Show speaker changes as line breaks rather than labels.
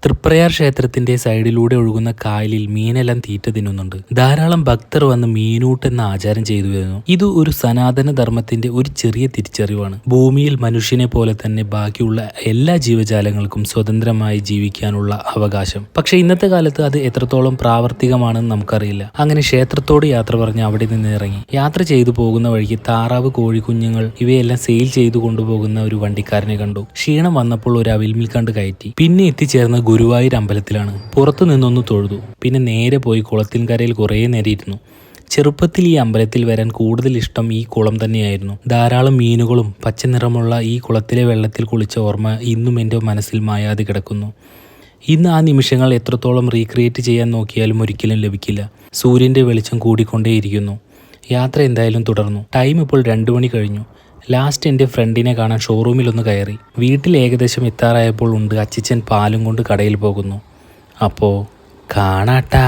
തൃപ്രയാർ ക്ഷേത്രത്തിന്റെ സൈഡിലൂടെ ഒഴുകുന്ന കായലിൽ മീനെല്ലാം തീറ്റ തിന്നുന്നുണ്ട്. ധാരാളം ഭക്തർ വന്ന് മീനൂട്ട് എന്ന ആചാരം ചെയ്തു വരുന്നു. ഇത് ഒരു സനാതന ധർമ്മത്തിന്റെ ഒരു ചെറിയ തിരിച്ചറിവാണ്. ഭൂമിയിൽ മനുഷ്യനെ പോലെ തന്നെ ബാക്കിയുള്ള എല്ലാ ജീവജാലങ്ങൾക്കും സ്വതന്ത്രമായി ജീവിക്കാനുള്ള അവകാശം. പക്ഷെ ഇന്നത്തെ കാലത്ത് അത് എത്രത്തോളം പ്രാവർത്തികമാണെന്ന് നമുക്കറിയില്ല. അങ്ങനെ ക്ഷേത്രത്തോട് യാത്ര പറഞ്ഞ് അവിടെ നിന്ന് ഇറങ്ങി. യാത്ര ചെയ്തു പോകുന്ന വഴിക്ക് താറാവ്, കോഴിക്കുഞ്ഞുങ്ങൾ ഇവയെല്ലാം സെയിൽ ചെയ്തു കൊണ്ടുപോകുന്ന ഒരു വണ്ടിക്കാരനെ കണ്ടു. ക്ഷീണം വന്നപ്പോൾ ഒരു അവിൽമിൽ കണ്ട് കയറ്റി. പിന്നെ എത്തിച്ചേർന്ന ഗുരുവായൂർ അമ്പലത്തിലാണ്. പുറത്തു നിന്നൊന്ന് തൊഴുതു. പിന്നെ നേരെ പോയി കുളത്തിൻകരയിൽ കുറേ നേരം ഇരുന്നു. ചെറുപ്പത്തിൽ ഈ അമ്പലത്തിൽ വരാൻ കൂടുതൽ ഇഷ്ടം ഈ കുളം തന്നെയായിരുന്നു. ധാരാളം മീനുകളും പച്ച നിറമുള്ള ഈ കുളത്തിലെ വെള്ളത്തിൽ കുളിച്ച ഓർമ്മ ഇന്നും എൻ്റെ മനസ്സിൽ മായാതെ കിടക്കുന്നു. ഇന്ന് ആ നിമിഷങ്ങൾ എത്രത്തോളം റീക്രിയേറ്റ് ചെയ്യാൻ നോക്കിയാലും ഒരിക്കലും ലഭിക്കില്ല. സൂര്യൻ്റെ വെളിച്ചം കൂടിക്കൊണ്ടേയിരിക്കുന്നു. യാത്ര എന്തായാലും തുടർന്നു. ടൈം ഇപ്പോൾ 2 മണി കഴിഞ്ഞു. ലാസ്റ്റ് എൻ്റെ ഫ്രണ്ടിനെ കാണാൻ ഷോറൂമിലൊന്ന് കയറി. വീട്ടിൽ ഏകദേശം എത്താറായപ്പോൾ ഉണ്ട് അച്ചിച്ചൻ പാലും കൊണ്ട് കടയിൽ പോകുന്നു. അപ്പോൾ കാണാട്ടാ.